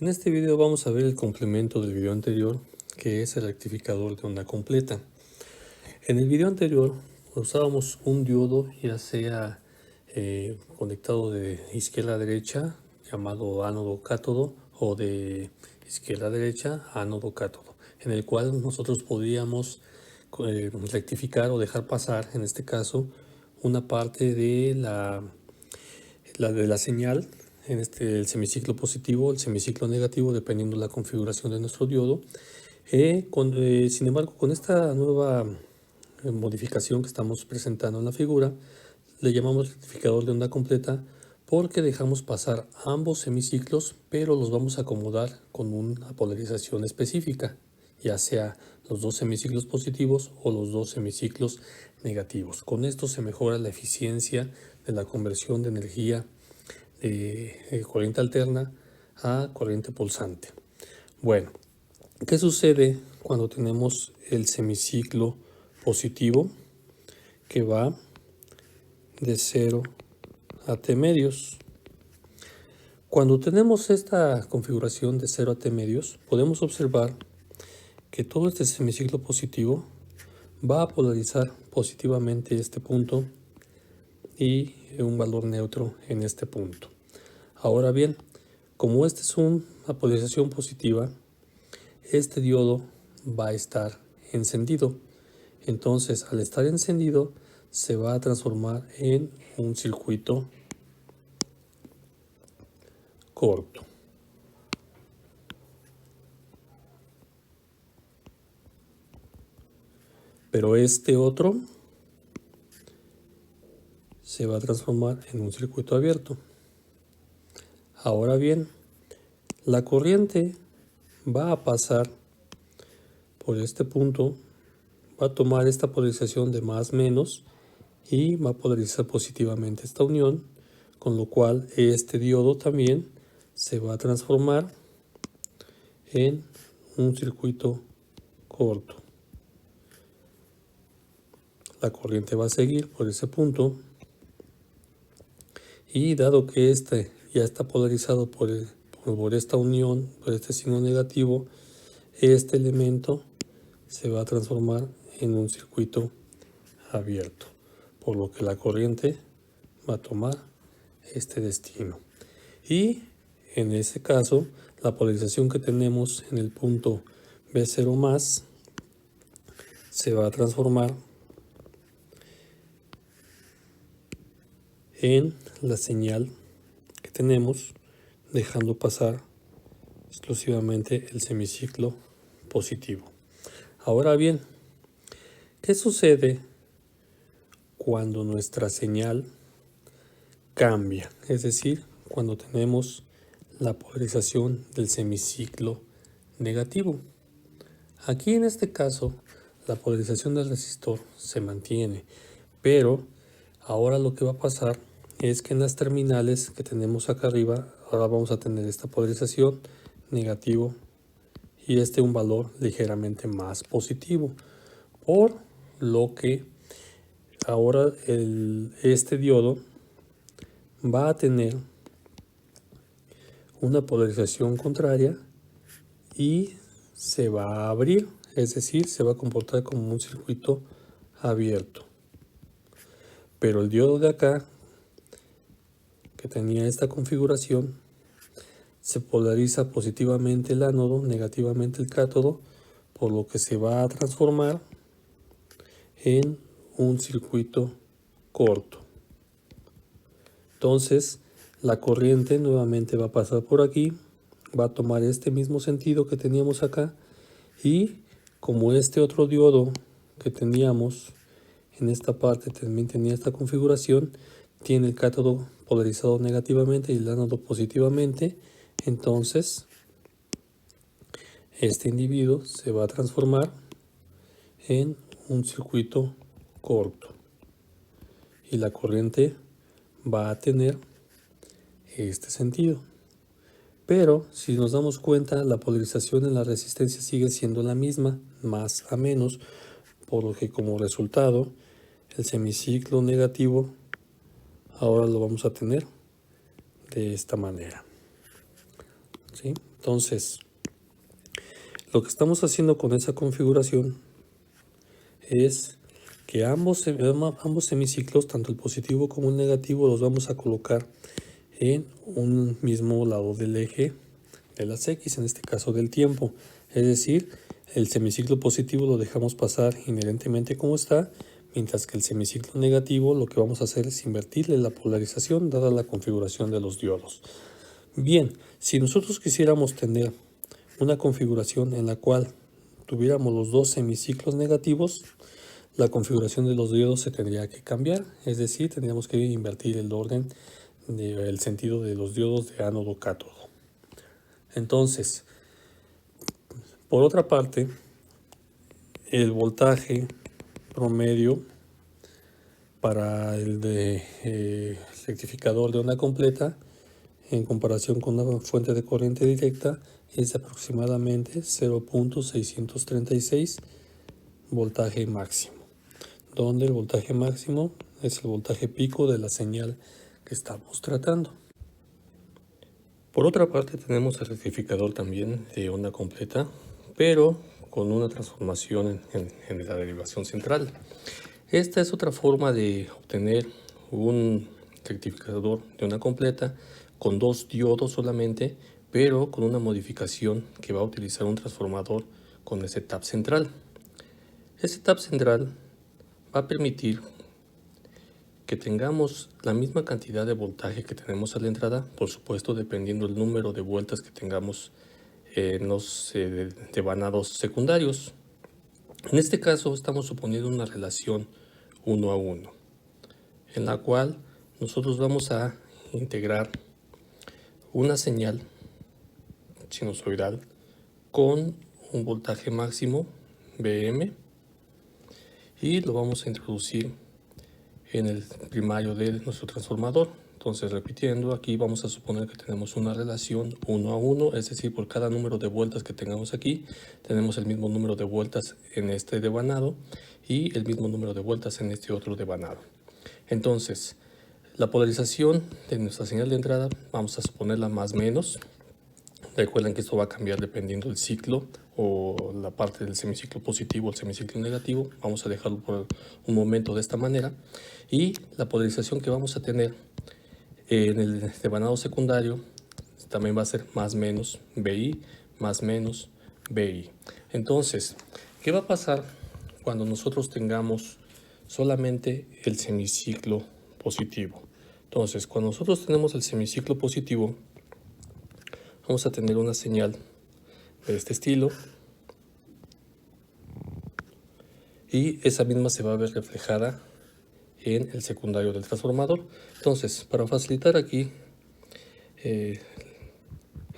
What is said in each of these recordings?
En este video vamos a ver el complemento del video anterior, que es el rectificador de onda completa. En el video anterior usábamos un diodo, ya sea conectado de izquierda a derecha, llamado ánodo cátodo, o de izquierda a derecha, ánodo cátodo, en el cual nosotros podíamos rectificar o dejar pasar, en este caso, una parte de la señal, el semiciclo positivo, el semiciclo negativo, dependiendo de la configuración de nuestro diodo. Sin embargo, con esta nueva modificación que estamos presentando en la figura, le llamamos rectificador de onda completa porque dejamos pasar ambos semiciclos, pero los vamos a acomodar con una polarización específica, ya sea los dos semiciclos positivos o los dos semiciclos negativos. Con esto se mejora la eficiencia de la conversión de energía de corriente alterna a corriente pulsante. Bueno, ¿qué sucede cuando tenemos el semiciclo positivo que va de 0 a T medios? Cuando tenemos esta configuración de 0 a T medios, podemos observar que todo este semiciclo positivo va a polarizar positivamente este punto y un valor neutro en este punto. Ahora bien, como esta es una polarización positiva, este diodo va a estar encendido. Entonces, al estar encendido, se va a transformar en un circuito corto. Pero este otro se va a transformar en un circuito abierto. Ahora bien, la corriente va a pasar por este punto, va a tomar esta polarización de más menos y va a polarizar positivamente esta unión, con lo cual este diodo también se va a transformar en un circuito corto. La corriente va a seguir por ese punto y dado que este ya está polarizado por esta unión, por este signo negativo, este elemento se va a transformar en un circuito abierto, por lo que la corriente va a tomar este destino. Y en ese caso, la polarización que tenemos en el punto B0 más se va a transformar en la señal que tenemos, dejando pasar exclusivamente el semiciclo positivo. Ahora bien, ¿qué sucede cuando nuestra señal cambia? Es decir, cuando tenemos la polarización del semiciclo negativo. Aquí en este caso, la polarización del resistor se mantiene, pero ahora lo que va a pasar es que en las terminales que tenemos acá arriba, ahora vamos a tener esta polarización negativo y un valor ligeramente más positivo, por lo que ahora este diodo va a tener una polarización contraria y se va a abrir, es decir, se va a comportar como un circuito abierto. Pero el diodo de acá, que tenía esta configuración, se polariza positivamente el ánodo, negativamente el cátodo, por lo que se va a transformar en un circuito corto. Entonces, la corriente nuevamente va a pasar por aquí, va a tomar este mismo sentido que teníamos acá, y como este otro diodo que teníamos en esta parte también tenía esta configuración, tiene el cátodo polarizado negativamente y el ánodo positivamente, entonces este individuo se va a transformar en un circuito corto y la corriente va a tener este sentido. Pero si nos damos cuenta, la polarización en la resistencia sigue siendo la misma, más a menos, por lo que como resultado el semiciclo negativo ahora lo vamos a tener de esta manera. ¿sí? Entonces, lo que estamos haciendo con esa configuración es que ambos semiciclos, tanto el positivo como el negativo, los vamos a colocar en un mismo lado del eje de las X, en este caso del tiempo. Es decir, el semiciclo positivo lo dejamos pasar inherentemente como está, mientras que el semiciclo negativo lo que vamos a hacer es invertirle la polarización dada la configuración de los diodos. Bien, si nosotros quisiéramos tener una configuración en la cual tuviéramos los dos semiciclos negativos, la configuración de los diodos se tendría que cambiar, es decir, tendríamos que invertir el orden del sentido de los diodos de ánodo-cátodo. Entonces, por otra parte, el voltaje promedio para el rectificador de onda completa en comparación con una fuente de corriente directa es de aproximadamente 0.636 voltaje máximo, donde el voltaje máximo es el voltaje pico de la señal que estamos tratando. Por otra parte, tenemos el rectificador también de onda completa, pero con una transformación en la derivación central. Esta es otra forma de obtener un rectificador de onda completa con dos diodos solamente, pero con una modificación que va a utilizar un transformador con ese tap central. Ese tap central va a permitir que tengamos la misma cantidad de voltaje que tenemos a la entrada, por supuesto dependiendo del número de vueltas que tengamos en los devanados secundarios. En este caso estamos suponiendo una relación 1 a 1, en la cual nosotros vamos a integrar una señal sinusoidal con un voltaje máximo Vm y lo vamos a introducir en el primario de nuestro transformador. Entonces, repitiendo, aquí vamos a suponer que tenemos una relación 1 a 1, es decir, por cada número de vueltas que tengamos aquí, tenemos el mismo número de vueltas en este devanado y el mismo número de vueltas en este otro devanado. Entonces, la polarización de nuestra señal de entrada, vamos a suponerla más menos. Recuerden que esto va a cambiar dependiendo del ciclo o la parte del semiciclo positivo o el semiciclo negativo. Vamos a dejarlo por un momento de esta manera. Y la polarización que vamos a tener en el devanado secundario también va a ser más menos BI, más menos BI. Entonces, ¿qué va a pasar cuando nosotros tengamos solamente el semiciclo positivo? Entonces, cuando nosotros tenemos el semiciclo positivo, vamos a tener una señal de este estilo y esa misma se va a ver reflejada en el secundario del transformador. Entonces, para facilitar aquí el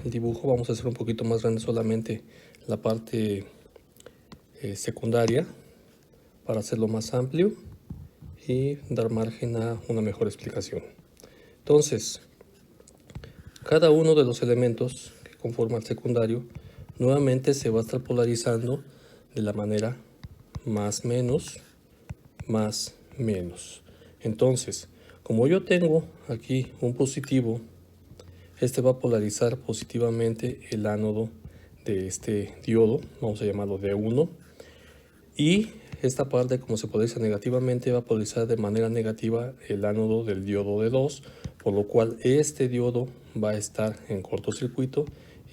dibujo, vamos a hacer un poquito más grande solamente la parte secundaria para hacerlo más amplio y dar margen a una mejor explicación. Entonces, cada uno de los elementos que conforman el secundario nuevamente se va a estar polarizando de la manera más menos, más menos. Entonces, como yo tengo aquí un positivo, este va a polarizar positivamente el ánodo de este diodo, vamos a llamarlo D1, y esta parte, como se polariza negativamente, va a polarizar de manera negativa el ánodo del diodo D2, por lo cual este diodo va a estar en cortocircuito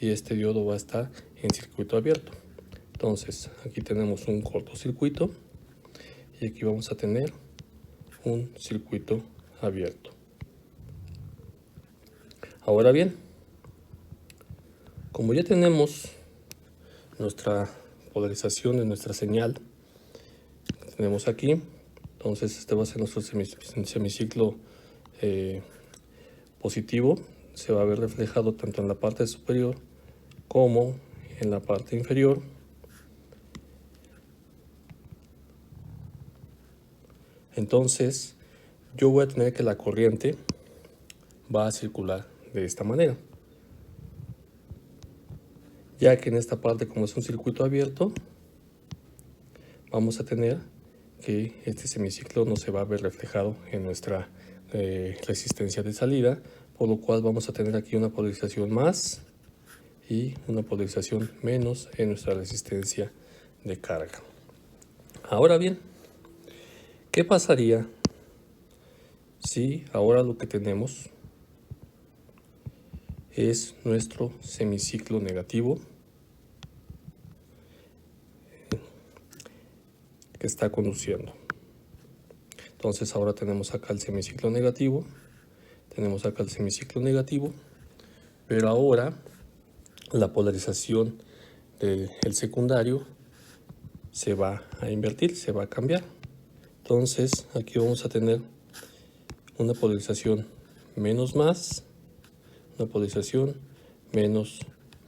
y este diodo va a estar en circuito abierto. Entonces, aquí tenemos un cortocircuito y aquí vamos a tener un circuito abierto. Ahora bien, como ya tenemos nuestra polarización de nuestra señal, tenemos aquí, entonces este va a ser nuestro semiciclo positivo, se va a ver reflejado tanto en la parte superior como en la parte inferior. Entonces, yo voy a tener que la corriente va a circular de esta manera, ya que en esta parte, como es un circuito abierto, vamos a tener que este semiciclo no se va a ver reflejado en nuestra resistencia de salida, por lo cual vamos a tener aquí una polarización más y una polarización menos en nuestra resistencia de carga. Ahora bien, ¿qué pasaría si ahora lo que tenemos es nuestro semiciclo negativo que está conduciendo? Entonces ahora tenemos acá el semiciclo negativo, pero ahora la polarización del secundario se va a invertir, se va a cambiar. Entonces aquí vamos a tener una polarización menos más, una polarización menos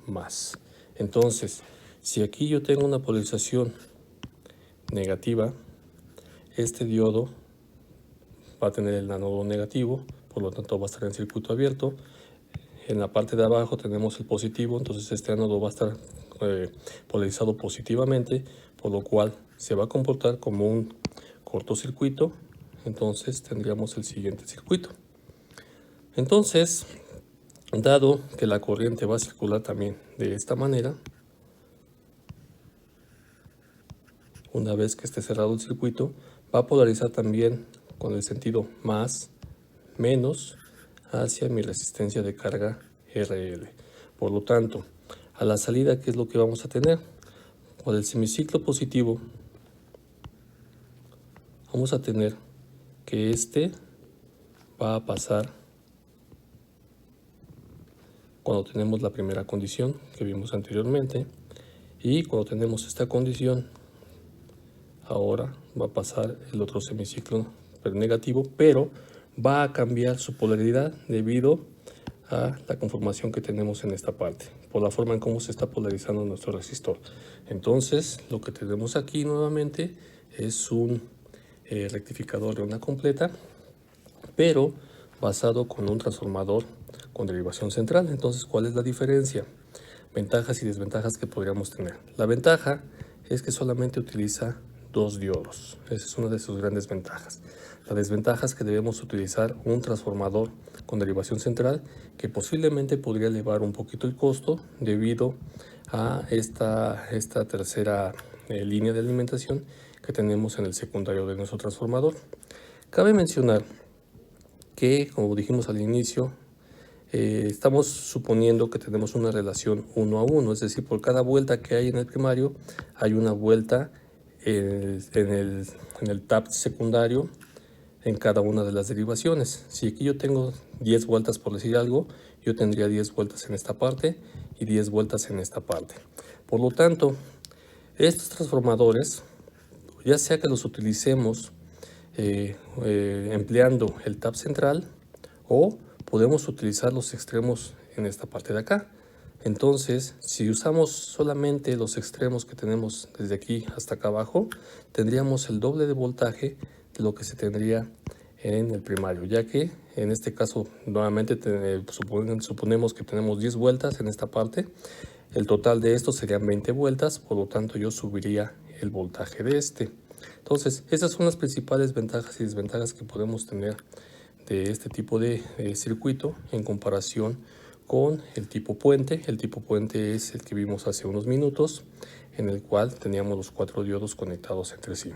más. Entonces, si aquí yo tengo una polarización negativa, este diodo va a tener el ánodo negativo, por lo tanto va a estar en circuito abierto. En la parte de abajo tenemos el positivo, entonces este ánodo va a estar polarizado positivamente, por lo cual se va a comportar como un cortocircuito. Entonces tendríamos el siguiente circuito. Entonces, dado que la corriente va a circular también de esta manera, una vez que esté cerrado el circuito, va a polarizar también con el sentido más, menos, hacia mi resistencia de carga RL. Por lo tanto, a la salida, ¿qué es lo que vamos a tener? Por el semiciclo positivo, vamos a tener que este va a pasar cuando tenemos la primera condición que vimos anteriormente, y cuando tenemos esta condición, ahora va a pasar el otro semiciclo negativo, pero va a cambiar su polaridad debido a la conformación que tenemos en esta parte, por la forma en cómo se está polarizando nuestro resistor. Entonces, lo que tenemos aquí nuevamente es un rectificador de onda completa, pero basado con un transformador con derivación central. Entonces, ¿cuál es la diferencia? Ventajas y desventajas que podríamos tener. La ventaja es que solamente utiliza 2 diodos. Esa es una de sus grandes ventajas. La desventaja es que debemos utilizar un transformador con derivación central que posiblemente podría elevar un poquito el costo debido a esta tercera línea de alimentación que tenemos en el secundario de nuestro transformador. Cabe mencionar que, como dijimos al inicio, estamos suponiendo que tenemos una relación 1 a 1, es decir, por cada vuelta que hay en el primario, hay una vuelta en el tap secundario en cada una de las derivaciones. Si aquí yo tengo 10 vueltas, por decir algo, yo tendría 10 vueltas en esta parte y 10 vueltas en esta parte. Por lo tanto, estos transformadores, ya sea que los utilicemos empleando el tap central, o podemos utilizar los extremos en esta parte de acá. Entonces, si usamos solamente los extremos que tenemos desde aquí hasta acá abajo, tendríamos el doble de voltaje de lo que se tendría en el primario, ya que en este caso nuevamente suponemos que tenemos 10 vueltas en esta parte. El total de estos serían 20 vueltas, por lo tanto yo subiría el voltaje de este. Entonces, esas son las principales ventajas y desventajas que podemos tener de este tipo de circuito en comparación con el tipo puente. El tipo puente es el que vimos hace unos minutos, en el cual teníamos los 4 diodos conectados entre sí.